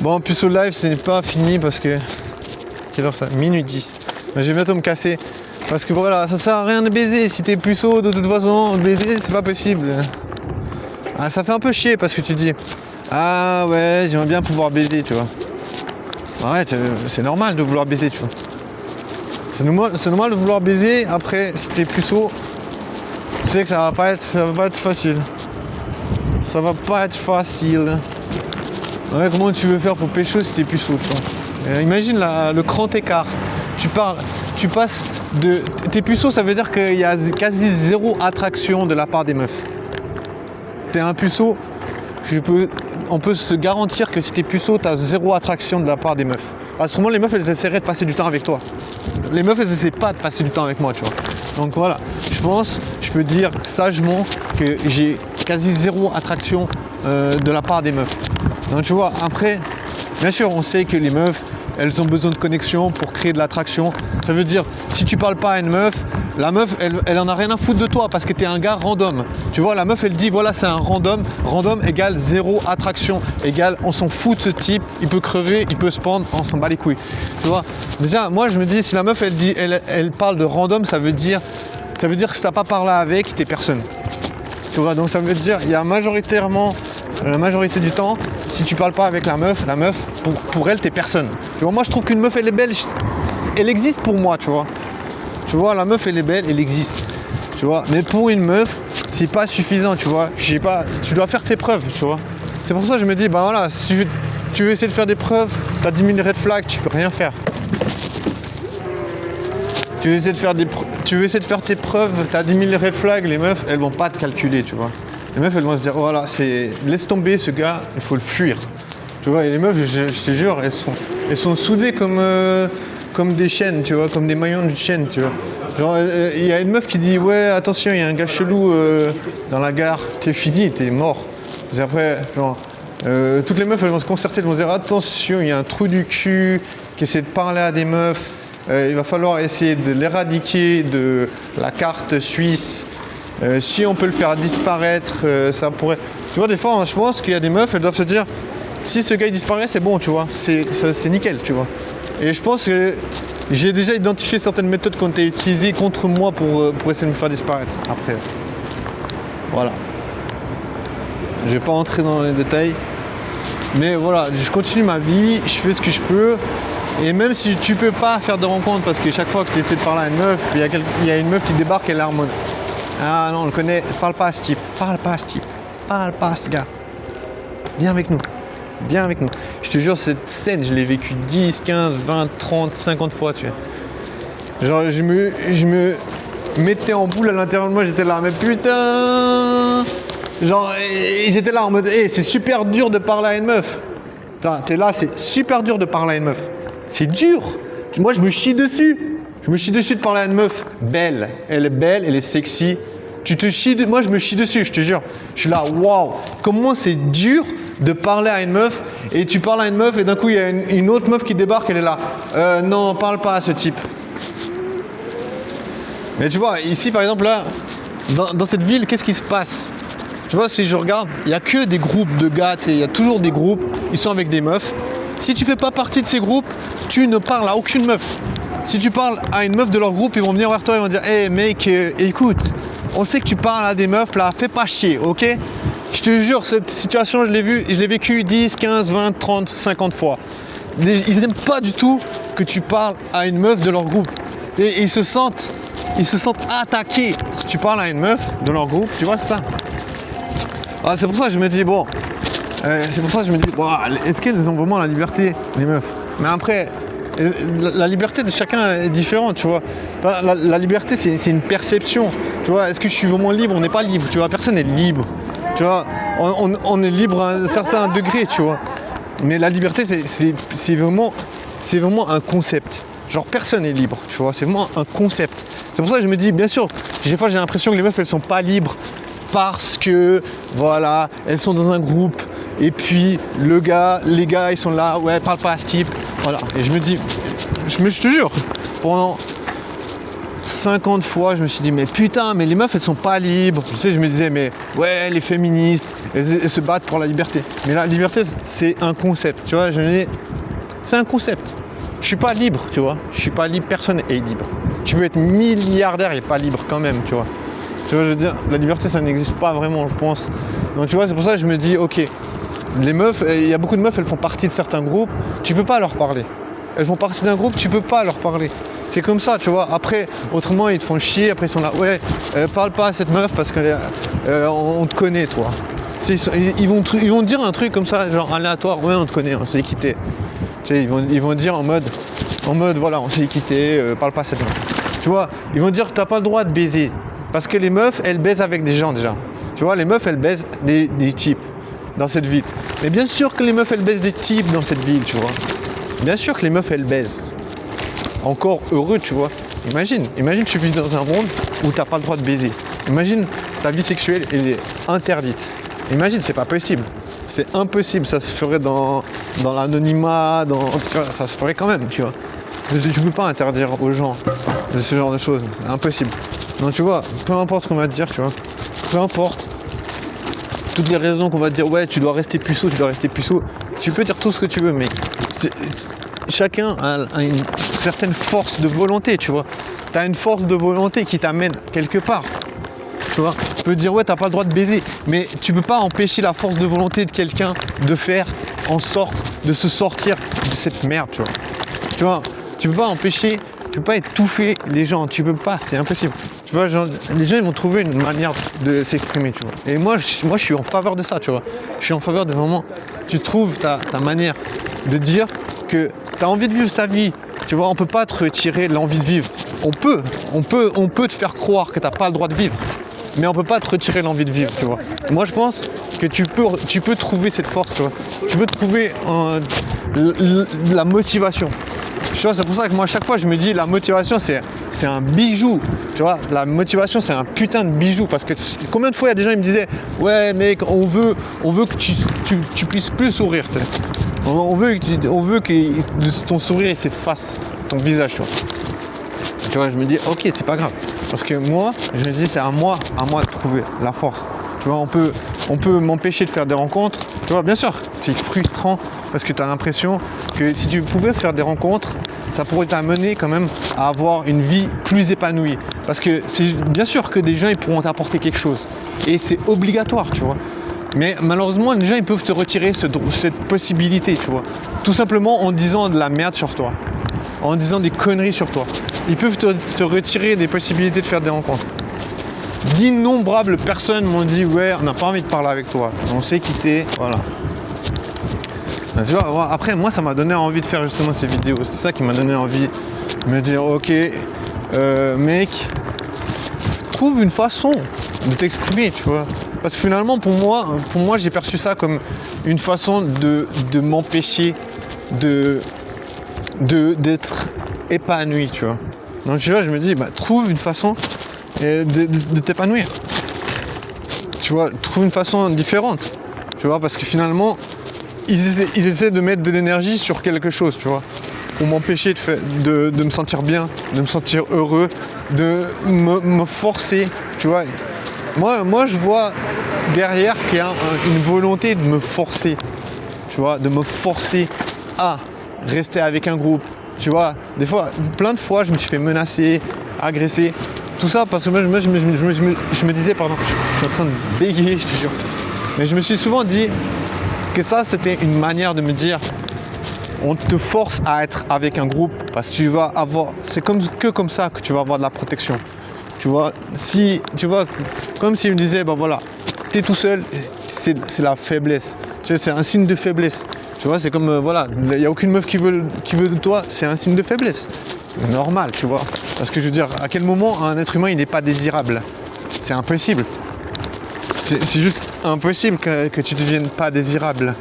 Bon, puceau live, ce n'est pas fini parce que... Quelle heure ça? Minuit 10. Mais je vais bientôt me casser. Parce que voilà, ça sert à rien de baiser. Si t'es puceau, de toute façon, baiser, c'est pas possible. Ah, ça fait un peu chier parce que tu dis... Ah ouais, j'aimerais bien pouvoir baiser, tu vois. Ouais, c'est normal de vouloir baiser, tu vois. C'est normal de vouloir baiser. Après, si t'es puceau, tu sais que ça va pas être facile. Ça va pas être facile. Ouais, comment tu veux faire pour pécho si t'es puceau, tu vois. Imagine le grand écart. Tu passes de... T'es puceau, ça veut dire qu'il y a quasi zéro attraction de la part des meufs. T'es un puceau, on peut se garantir que si t'es puceau, t'as zéro attraction de la part des meufs. Sûrement les meufs, elles essaieraient de passer du temps avec toi. Les meufs, elles essaient pas de passer du temps avec moi, tu vois. Donc voilà, je peux dire sagement que j'ai quasi zéro attraction de la part des meufs. Donc tu vois, après, bien sûr, on sait que les meufs, elles ont besoin de connexion pour créer de l'attraction. Ça veut dire, si tu parles pas à une meuf, la meuf, elle en a rien à foutre de toi parce que t'es un gars random. Tu vois, la meuf, elle dit, voilà, c'est un random. Random égale zéro attraction. Égale, on s'en fout de ce type. Il peut crever, il peut se pendre, on s'en bat les couilles. Tu vois, déjà, moi, je me dis, si la meuf, elle parle de random, ça veut dire que si t'as pas parlé avec, t'es personne. Tu vois, donc ça veut dire, il y a majoritairement, la majorité du temps, si tu parles pas avec la meuf, pour elle, t'es personne. Tu vois, moi, je trouve qu'une meuf, elle est belle, elle existe pour moi, tu vois. Tu vois, la meuf, elle est belle, elle existe. Tu vois, mais pour une meuf, c'est pas suffisant, tu vois. Tu dois faire tes preuves, tu vois. C'est pour ça que je me dis, bah voilà, si tu veux essayer de faire des preuves, t'as 10 000 red flags, tu peux rien faire. Tu veux essayer de faire tes preuves, t'as 10 000 red flags, les meufs, elles vont pas te calculer, tu vois. Les meufs, elles vont se dire, voilà, laisse tomber ce gars, il faut le fuir. Tu vois, et les meufs, je te jure, elles sont soudées comme des chaînes, tu vois, comme des maillons d'une chaîne, tu vois. Genre, il y a une meuf qui dit, ouais, attention, il y a un gars chelou dans la gare, t'es fini, t'es mort. Et après, genre, toutes les meufs, elles vont se concerter, elles vont se dire, attention, il y a un trou du cul qui essaie de parler à des meufs. Il va falloir essayer de l'éradiquer de la carte suisse. Si on peut le faire disparaître, ça pourrait... Tu vois, des fois, je pense qu'il y a des meufs, elles doivent se dire, si ce gars il disparaît, c'est bon, tu vois, c'est nickel, tu vois. Et je pense que j'ai déjà identifié certaines méthodes qui ont été utilisées contre moi pour essayer de me faire disparaître. Après, voilà. Je vais pas entrer dans les détails. Mais voilà, je continue ma vie, je fais ce que je peux. Et même si tu peux pas faire de rencontres, parce que chaque fois que tu essaies de parler à une meuf, il y a une meuf qui débarque et elle est en mode, ah non, on le connaît, parle pas à ce type, parle pas à ce gars. Viens avec nous. Je te jure, cette scène, je l'ai vécue 10, 15, 20, 30, 50 fois, tu vois. Genre, je me mettais en boule à l'intérieur de moi, j'étais là, mais putain. Genre, et j'étais là en mode, c'est super dur de parler à une meuf. Putain, t'es là, c'est super dur de parler à une meuf. C'est dur. Moi, je me chie dessus. De parler à une meuf belle. Elle est belle, elle est sexy. Moi, je me chie dessus, je te jure. Je suis là, waouh. Comment c'est dur de parler à une meuf. Et tu parles à une meuf et d'un coup, il y a une autre meuf qui débarque, elle est là. Non, parle pas à ce type. Mais tu vois, ici, par exemple, là, dans cette ville, qu'est-ce qui se passe? Tu vois, si je regarde, il n'y a que des groupes de gars, tu sais, il y a toujours des groupes, ils sont avec des meufs. Si tu fais pas partie de ces groupes, tu ne parles à aucune meuf. Si tu parles à une meuf de leur groupe, ils vont venir vers toi et vont dire, hey mec, écoute, on sait que tu parles à des meufs là, fais pas chier, ok? Je te jure, cette situation, je l'ai vécue 10, 15, 20, 30, 50 fois. Ils n'aiment pas du tout que tu parles à une meuf de leur groupe. Et ils se sentent attaqués si tu parles à une meuf de leur groupe, tu vois, c'est ça. Ah, c'est pour ça que je me dis, bon, est-ce qu'elles ont vraiment la liberté, les meufs? Mais après, la liberté de chacun est différente, tu vois. La liberté, c'est une perception, tu vois. Est-ce que je suis vraiment libre? On n'est pas libre, tu vois. Personne n'est libre, tu vois. On est libre à un certain degré, tu vois. Mais la liberté, c'est vraiment un concept. Genre, personne n'est libre, tu vois. C'est vraiment un concept. C'est pour ça que je me dis, bien sûr, des fois, j'ai l'impression que les meufs, elles sont pas libres parce que, voilà, elles sont dans un groupe. Et puis les gars, ils sont là, ouais, parle pas à ce type. Voilà. Et je me dis, je te jure, 50 fois, je me suis dit, mais putain, mais les meufs, elles sont pas libres. Tu sais, je me disais, mais ouais, les féministes, elles se battent pour la liberté. Mais la liberté, c'est un concept, tu vois. C'est un concept. Je suis pas libre, tu vois. Je suis pas libre, personne est libre. Tu peux être milliardaire et pas libre quand même, tu vois. Tu vois, je veux dire, la liberté, ça n'existe pas vraiment, je pense. Donc, tu vois, c'est pour ça que je me dis, ok, les meufs, il y a beaucoup de meufs, elles font partie de certains groupes, tu peux pas leur parler. Elles font partie d'un groupe, tu peux pas leur parler. C'est comme ça, tu vois. Après, autrement, ils te font chier, après ils sont là, ouais, parle pas à cette meuf parce qu'on te connaît, toi. Ils vont te dire un truc comme ça, genre aléatoire, ouais, on te connaît, on s'est quitté. Tu sais, ils vont dire en mode, voilà, on s'est quitté, parle pas à cette meuf. Tu vois, ils vont dire que t'as pas le droit de baiser. Parce que les meufs, elles baisent avec des gens déjà. Tu vois, les meufs, elles baisent des types dans cette ville. Mais bien sûr que les meufs, elles baisent des types dans cette ville, tu vois. Bien sûr que les meufs, elles baisent. Encore heureux, tu vois. Imagine, tu vis dans un monde où t'as pas le droit de baiser. Imagine, ta vie sexuelle, elle est interdite. Imagine, c'est pas possible. C'est impossible, ça se ferait dans l'anonymat, ça se ferait quand même, tu vois. Je peux pas interdire aux gens de ce genre de choses, impossible. Donc tu vois, peu importe ce qu'on va te dire, tu vois, peu importe toutes les raisons qu'on va te dire, ouais, tu dois rester puceau, tu peux dire tout ce que tu veux, mais chacun a une certaine force de volonté, tu vois. Tu as une force de volonté qui t'amène quelque part. Tu vois, tu peux dire ouais, t'as pas le droit de baiser, mais tu peux pas empêcher la force de volonté de quelqu'un de faire en sorte de se sortir de cette merde, tu vois. Tu vois, tu peux pas empêcher, tu peux pas étouffer les gens, tu peux pas, c'est impossible. Tu vois, genre, les gens ils vont trouver une manière de s'exprimer, tu vois. Et moi je suis en faveur de ça, tu vois. Je suis en faveur de vraiment, tu trouves ta manière de dire que tu as envie de vivre ta vie. Tu vois, on peut pas te retirer l'envie de vivre. On peut te faire croire que tu n'as pas le droit de vivre. Mais on peut pas te retirer l'envie de vivre, tu vois. Moi, je pense que tu peux trouver cette force, tu vois. Tu peux trouver la motivation. Tu vois, c'est pour ça que moi, à chaque fois, je me dis, la motivation, c'est un bijou. Tu vois, la motivation, c'est un putain de bijou. Parce que combien de fois, il y a des gens qui me disaient, ouais, mec, on veut que tu puisses plus sourire. On veut que ton sourire s'efface, ton visage, tu vois. Tu vois, je me dis, ok, c'est pas grave. Parce que moi, je me dis, c'est à moi de trouver la force. Tu vois, on peut m'empêcher de faire des rencontres. Tu vois, bien sûr, c'est frustrant parce que tu as l'impression que si tu pouvais faire des rencontres, ça pourrait t'amener quand même à avoir une vie plus épanouie. Parce que c'est bien sûr que des gens, ils pourront t'apporter quelque chose. Et c'est obligatoire, tu vois. Mais malheureusement, les gens, ils peuvent te retirer cette possibilité, tu vois. Tout simplement en disant de la merde sur toi. En disant des conneries sur toi. Ils peuvent te retirer des possibilités de faire des rencontres. D'innombrables personnes m'ont dit ouais, on n'a pas envie de parler avec toi, on s'est quitté, voilà. Tu vois, après moi ça m'a donné envie de faire justement ces vidéos, c'est ça qui m'a donné envie de me dire ok mec, trouve une façon de t'exprimer, tu vois. Parce que finalement pour moi j'ai perçu ça comme une façon de m'empêcher d'être épanoui, tu vois. Donc tu vois, je me dis trouve une façon de t'épanouir. Tu vois, trouve une façon différente. Tu vois, parce que finalement, ils essaient de mettre de l'énergie sur quelque chose, tu vois, pour m'empêcher de me sentir bien, de me sentir heureux, de me forcer, tu vois. Moi, je vois derrière qu'il y a une volonté de me forcer, tu vois, de me forcer à rester avec un groupe. Tu vois, des fois, plein de fois, je me suis fait menacer, agresser. Tout ça parce que moi, je me disais, pardon, je suis en train de bégayer, je te jure. Mais je me suis souvent dit que ça, c'était une manière de me dire, on te force à être avec un groupe parce que tu vas avoir, c'est comme ça que tu vas avoir de la protection. Tu vois, comme s'il me disait, voilà, t'es tout seul, c'est la faiblesse. Tu vois, c'est un signe de faiblesse. Tu vois, c'est comme, voilà, il n'y a aucune meuf qui veut de toi, c'est un signe de faiblesse. Normal, tu vois. Parce que je veux dire, à quel moment un être humain il n'est pas désirable? C'est impossible. C'est juste impossible que tu ne deviennes pas désirable.